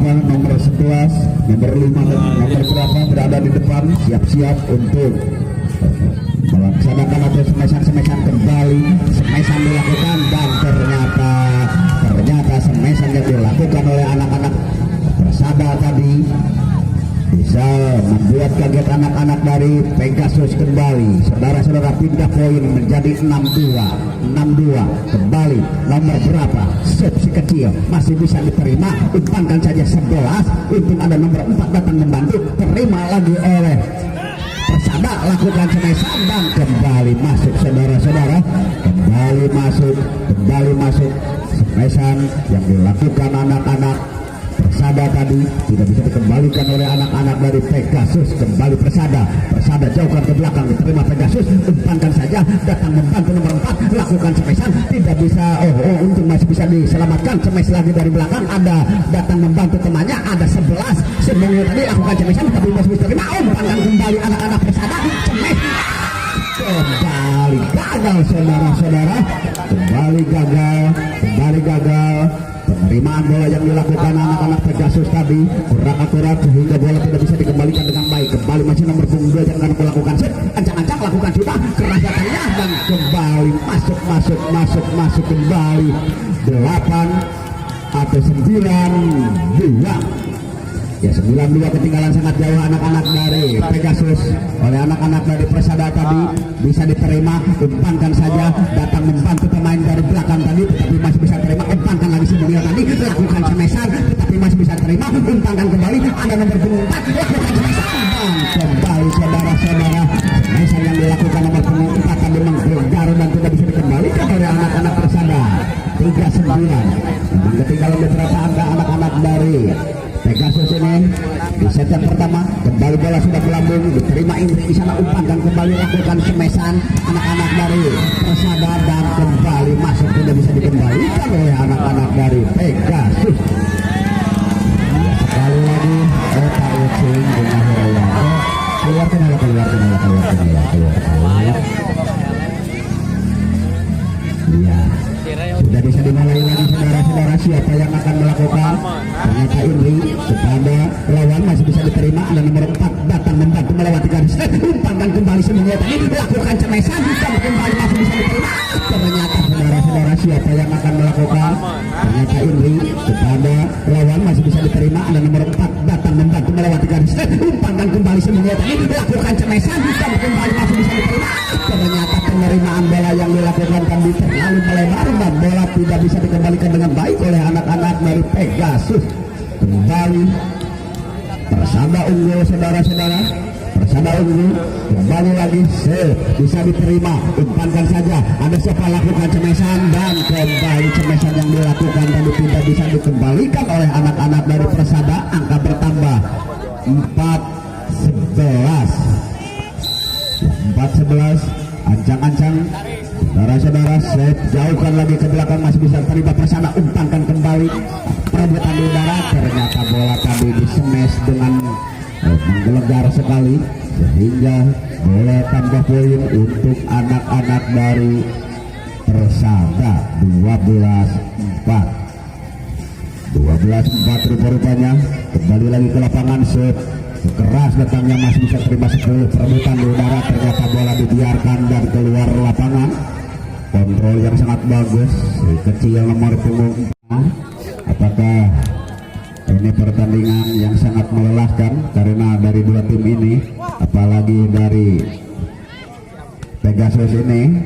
berapa, nomor 11, nomor 5 dan nomor berapa berada di depan siap-siap untuk melaksanakan atau semesan kembali. Semesan dilakukan dan ternyata semesan yang dilakukan oleh anak-anak Persada tadi bisa membuat kaget anak-anak dari Pegasus kembali. Saudara-saudara, pindah poin menjadi 6-2 kembali. Nomor berapa? Sepsi kecil masih bisa diterima, umpankan saja 11. Untung ada nomor 4 datang membantu, terima lagi oleh Persada, lakukan semesan dan kembali masuk. Saudara-saudara, kembali masuk semesan yang dilakukan anak-anak Persada tadi tidak bisa dikembalikan oleh anak-anak dari Pegasus. Kembali Persada jauhkan ke belakang, diterima Pegasus, umpankan saja, datang membantu nomor 4, lakukan semesan, tidak bisa. Untung masih bisa diselamatkan. Semes lagi dari belakang, ada datang membantu temannya, ada 11. Semuanya tadi lakukan semesan tapi masih bisa diterima, umpankan kembali anak-anak Persada, semes kembali gagal. Saudara-saudara, kembali gagal. Penerimaan bola yang dilakukan anak-anak Pegasus tadi kurang akurat sehingga bola tidak bisa dikembalikan dengan baik. Kembali masih nomor punggung 2 yang akan melakukan set, ancang-ancang lakukan sudah keras datangnya dan kembali masuk kembali 8 atau 9-2. Ya, 9-2 ketinggalan sangat jauh anak-anak dari Pegasus oleh anak-anak dari Persada tadi. Bisa diterima, umpankan saja, datang membantu pemain dari belakang tadi tetapi masih bisa terima, umpankan lagi semuanya tadi, lakukan semesan tetapi masih bisa terima, umpankan kembali, ada nomor 4, lakukan semesan dan kembali saudara-saudara, semesan yang dilakukan nomor 4 tadi menggelegar dan tidak bisa dikembalikan oleh anak-anak Persada. 3-9. Ketinggalan beberapa angka anak-anak dari Pegasus ini di set yang pertama. Kembali bola sudah melambung, diterima Indri di sana, umpankan kembali, lakukan semesan anak-anak dari Persada dan kembali masuk, tidak bisa dikembalikan oleh anak-anak dari Pegasus. Sekali lagi Pak Ucing dengan Hirayanto, keluarkan. Iya, sudah bisa dimulai lagi saudara-saudara. Siapa yang akan melakukan? Ternyata Indri kepada lawan masih bisa diterima, ada nomor 4 datang membantu melewati garis, umpankan kembali semuanya tadi, lakukan semesan dan kembali masih bisa diterima. Ternyata saudara-saudara, siapa yang akan melakukan? Ternyata Indri kepada lawan masih bisa diterima, ada nomor 4 datang membantu melewati garis, umpankan kembali semuanya tadi, lakukan semesan dan kembali masih bisa diterima. Ternyata penerimaan bola yang dilakukan tadi terlalu melebar dan bola tidak bisa dikembalikan dengan baik oleh anak-anak dari Pegasus. Kembali Persada unggul saudara-saudara, Persada unggul. Kembali lagi bisa diterima, umpankan saja, ada siapa, lakukan semesan dan kembali semesan yang dilakukan tadi tidak bisa dikembalikan oleh anak-anak dari Persada. Angka bertambah 4-11, ancang-ancang saudara-saudara, set jauhkan lagi ke belakang, masih bisa terlibat Persada, umpankan kembali, perebutan di udara, ternyata bola tadi disemes dengan menggelegar sekali sehingga bola tambah poin untuk anak-anak dari Persada. 12-4 rupa-rupanya. Kembali lagi ke lapangan, set keras datangnya, masih bisa terima 10, perebutan di udara, ternyata bola dibiarkan dan keluar lapangan. Kontrol yang sangat bagus kecil nomor punggung. Apakah ini pertandingan yang sangat melelahkan karena dari dua tim ini, apalagi dari Pegasus ini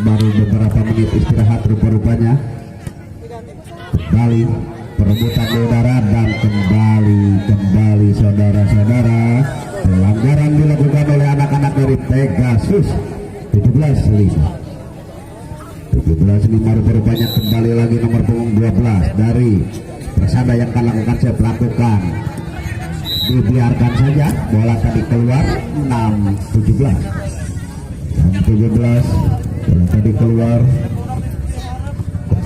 baru beberapa menit istirahat rupa-rupanya. Kembali perebutan di udara dan kembali saudara-saudara, pelanggaran dilakukan oleh anak-anak dari Pegasus. 17-5 rupa-rupanya. Kembali lagi nomor punggung 12 dari Persada yang akan lakukan set, lakukan, dibiarkan saja, bola tadi keluar. 6-17 bola tadi keluar.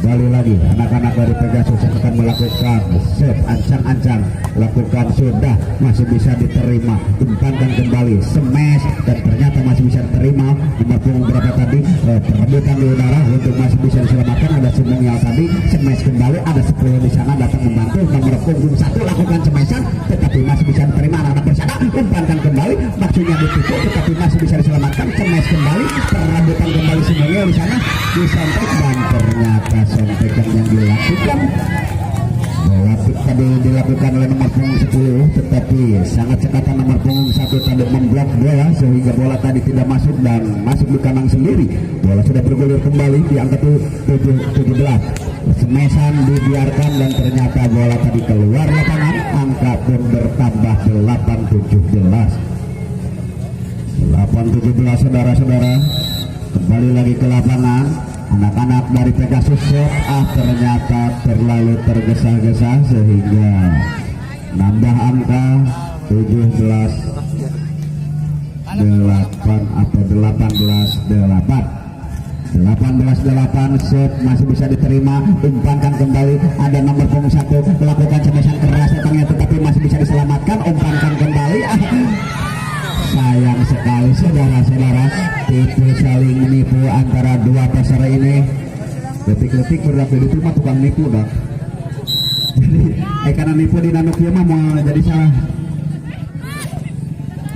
Kembali lagi anak-anak dari Pegasus yang akan melakukan set, ancang-ancang, lakukan sudah, masih bisa diterima, umpankan kembali, smash dan ternyata masih bisa diterima. Nomor punggung berapa tadi, perebutan di udara untuk masih bisa diselamatkan, ada Semunyal tadi, smash kembali, ada 10 di sana datang membantu. Nomor punggung 1 lakukan disontek dan ternyata sontekan yang dilakukan bola tadi dilakukan oleh nomor punggung 10, tetapi sangat cekatan nomor punggung 1 tadi memblok bola sehingga bola tadi tidak masuk dan masuk di kandang sendiri. Bola sudah bergulir kembali di angka 17. Semesan dibiarkan dan ternyata bola tadi keluar lapangan. Angka pun bertambah 8-17. 8-17 saudara-saudara. Kembali lagi ke lapangan. Anak-anak dari Pegasus ternyata terlalu tergesa-gesa sehingga nambah angka 17-8 atau 18-8 set masih bisa diterima. Umpankan kembali, ada nomor punggung 1 melakukan cemesan keras datangnya tetapi masih bisa diselamatkan. Umpankan kembali, sayang sekali saudara-saudara, tipu saling menipu antara dua peserta ini. Detik-detik berlaku itu mah tukang nipu dah. Jadi karena nipu di nanuknya mah mau jadi salah.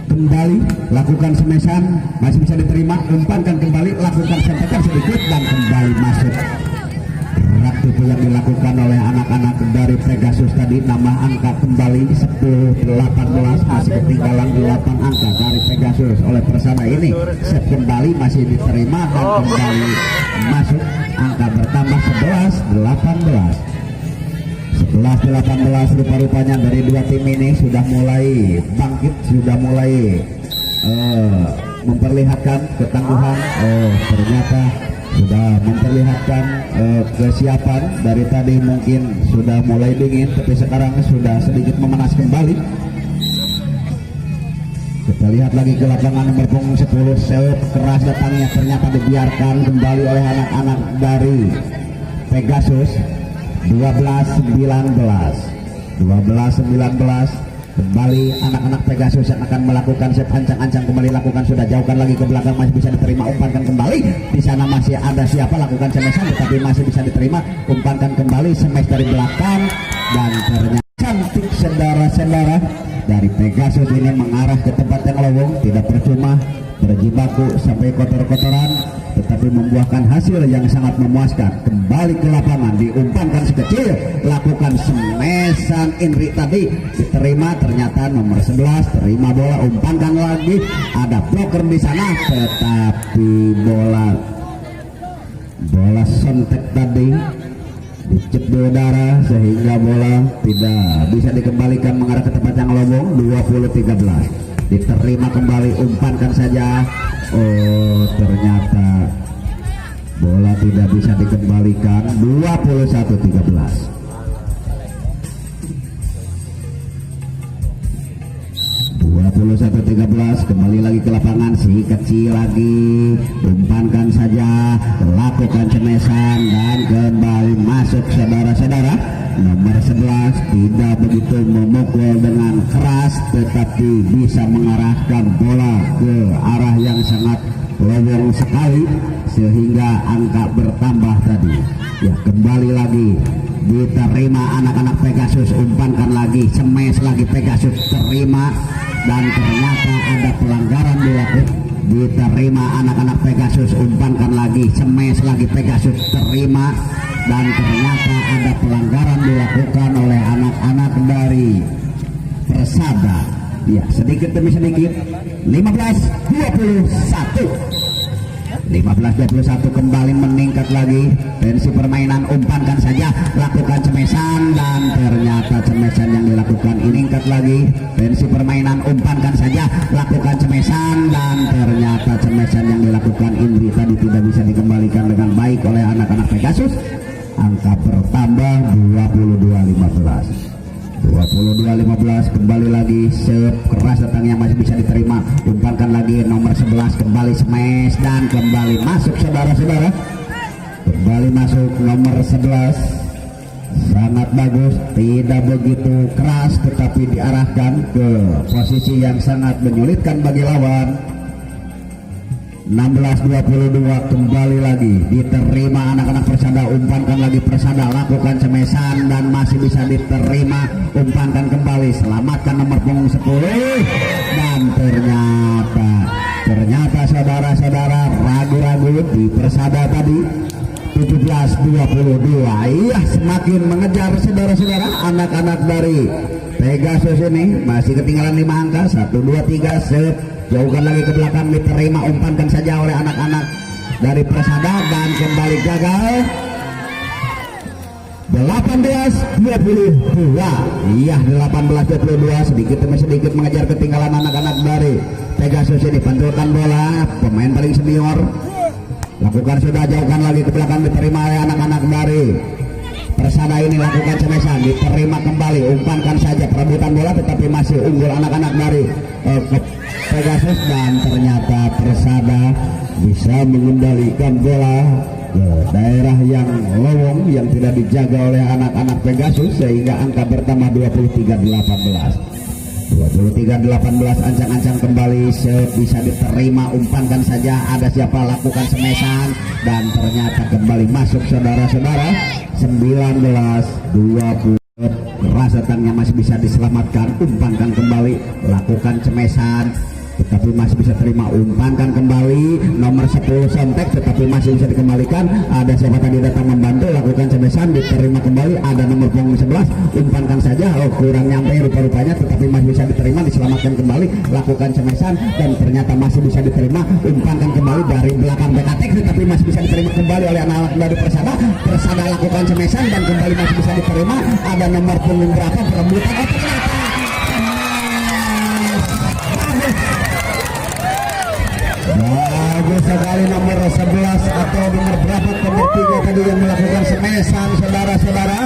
Kembali lakukan semesan masih bisa diterima. Umpankan kembali, lakukan sentekan sedikit dan kembali masuk. Gerak tipu yang dilakukan oleh anak-anak dari Pegasus tadi, nambah angka kembali 10-18, masih ketinggalan 8 angka dari Pegasus oleh Persada ini. Set kembali masih diterima dan kembali masuk, angka bertambah 11-18. 11-18 rupa-rupanya dari dua tim ini sudah mulai bangkit, sudah mulai memperlihatkan ketangguhan. Ternyata sudah memperlihatkan kesiapan. Dari tadi mungkin sudah mulai dingin, tapi sekarang sudah sedikit memanas kembali. Kita lihat lagi ke lapangan nomor punggung 10, serve keras datangnya ternyata dibiarkan kembali oleh anak-anak dari Pegasus. 12-19 kembali anak-anak Pegasus yang akan melakukan set ancang-ancang. Kembali lakukan, sudah jauhkan lagi ke belakang, masih bisa diterima. Umpankan kembali, di sana masih ada siapa, lakukan semesan tetapi masih bisa diterima. Umpankan kembali, semes dari belakang dan ternyata cantik saudara-saudara dari Pegasus ini mengarah ke tempat yang lowong. Tidak percuma berjibaku sampai kotor-kotoran, tetapi membuahkan hasil yang sangat memuaskan. Kembali ke lapangan, diumpankan sekecil, lakukan semesan. Indri tadi diterima, ternyata nomor 11 terima bola, umpankan lagi, ada blocker di sana, tetapi bola sontek tadi dicep di udara sehingga bola tidak bisa dikembalikan mengarah ke tempat yang lowong. 20-13 diterima kembali, umpankan saja. Ternyata bola tidak bisa dikembalikan. 21-13. 21-13 kembali lagi ke lapangan, si kecil lagi, umpankan saja, lakukan cemesan dan kembali masuk saudara-saudara. Nomor 11 tidak begitu memukul dengan keras, tetapi bisa mengarahkan bola ke arah yang sangat lowong sekali sehingga angka bertambah tadi. Ya, kembali lagi diterima anak-anak Pegasus, umpankan lagi, semes lagi Pegasus, terima dan ternyata ada pelanggaran dilakukan. Diterima anak-anak Pegasus, umpankan lagi, semes lagi Pegasus, terima dan ternyata ada pelanggaran dilakukan oleh anak-anak dari Persada. Ya, sedikit demi sedikit. 15-21 kembali meningkat lagi tensi permainan. Umpankan saja, lakukan cemesan dan ternyata cemesan yang dilakukan meningkat lagi tensi permainan. Umpankan saja, lakukan cemesan dan ternyata cemesan yang dilakukan Indri tadi tidak bisa dikembalikan dengan baik oleh anak-anak Pegasus. Angka bertambah 22-15 kembali lagi, serve keras datangnya masih bisa diterima. Umpankan lagi nomor 11, kembali smash dan kembali masuk saudara-saudara. Kembali masuk nomor 11, sangat bagus, tidak begitu keras tetapi diarahkan ke posisi yang sangat menyulitkan bagi lawan. 16-22 kembali lagi diterima anak-anak Persada. Umpankan lagi Persada, lakukan cemesan dan masih bisa diterima. Umpankan kembali, selamatkan nomor punggung 10 dan ternyata Ternyata saudara-saudara ragu-ragu di Persada tadi 17-22. Iya, semakin mengejar saudara-saudara anak-anak dari Pegasus ini. Masih ketinggalan 5 angka, 1, 2, 3, set. Jauhkan lagi ke belakang, diterima, umpankan saja oleh anak-anak dari Persada dan kembali gagal. 18-22. Iya, 18-22, sedikit demi sedikit mengejar ketinggalan anak-anak dari Pegasus ini. Pantulkan bola, pemain paling senior lakukan, sudah jauhkan lagi ke belakang, diterima oleh anak-anak dari Persada ini. Lakukan cemesan, diterima kembali, umpankan saja, perebutan bola tetapi masih unggul anak-anak dari Pegasus, dan ternyata Persada bisa mengendalikan bola ke daerah yang lowong yang tidak dijaga oleh anak-anak Pegasus, sehingga angka bertambah 23-18. 23-18, ancang-ancang kembali, bisa diterima, umpankan saja, ada siapa, lakukan semesan, dan ternyata kembali masuk saudara-saudara. 19-20, rasa tangnya masih bisa diselamatkan, umpankan kembali, lakukan cemesan tetapi masih bisa terima, umpankan kembali, nomor 10 Sontek tetapi masih bisa dikembalikan, ada siapa tadi datang membantu, lakukan cemesan, diterima kembali, ada nomor punggung 11, umpankan saja, oh kurang nyampe rupa-rupanya tetapi masih bisa diterima, diselamatkan kembali, lakukan cemesan dan ternyata masih bisa diterima, umpankan kembali dari belakang Bekatek tetapi masih bisa diterima kembali oleh anak-anak dari Persada. Persada lakukan cemesan dan kembali masih bisa diterima, ada nomor punggung berapa, perebutan, oh ternyata bagus sekali nomor 11 atau nomor berapa, nomor 3 tadi yang melakukan semesan saudara-saudara.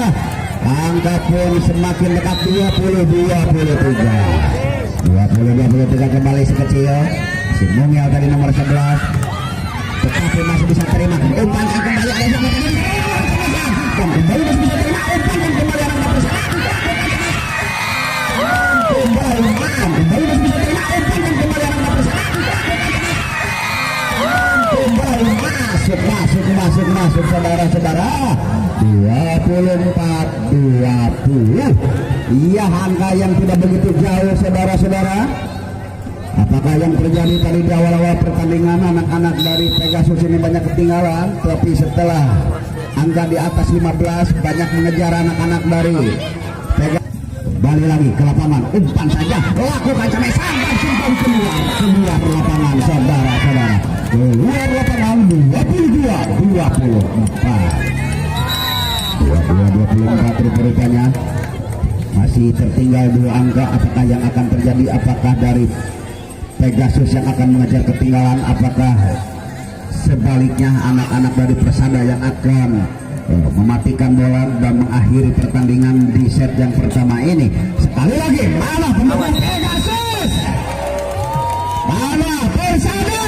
Angka pun semakin dekat, 20-23 kembali sekecil. Si Mungil tadi nomor 11 tetapi masih bisa terima, umpankan kembali, ada siapa tadi dan kembali masih bisa terima, umpankan kembali anak Persada, kembali masih bisa terima, umpankan kembali anak Persada, kembali masuk saudara-saudara. 24-20. Iya, angka yang tidak begitu jauh saudara-saudara. Apakah yang terjadi tadi di awal-awal pertandingan, anak-anak dari Pegasus ini banyak ketinggalan, tapi setelah angka di atas 15 banyak mengejar anak-anak dari Pegasus. Balik lagi ke lapangan, umpan saja, lakukan cemesan dan simpang keluar lapangan saudara-saudara. Keluar lapangan 22-24 rupanya masih tertinggal 2 angka. Apakah yang akan terjadi? Apakah dari Pegasus yang akan mengejar ketinggalan? Apakah sebaliknya anak-anak dari Persada yang akan mematikan bola dan mengakhiri pertandingan di set yang pertama ini? Sekali lagi, mana pemain Pegasus, mana Persada?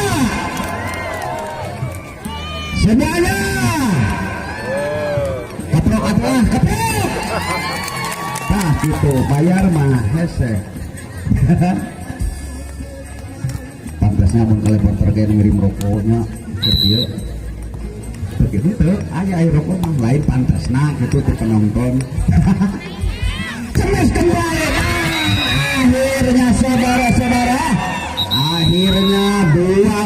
Semuanya keprok, nah gitu bayar mah hese. Pantasnya mun kaleporter ge ngirim rokoknya kieu begitu tuh, aya rokok mah lain pantasna gitu tuh penonton. Cemes kembali, akhirnya saudara-saudara, akhirnya 2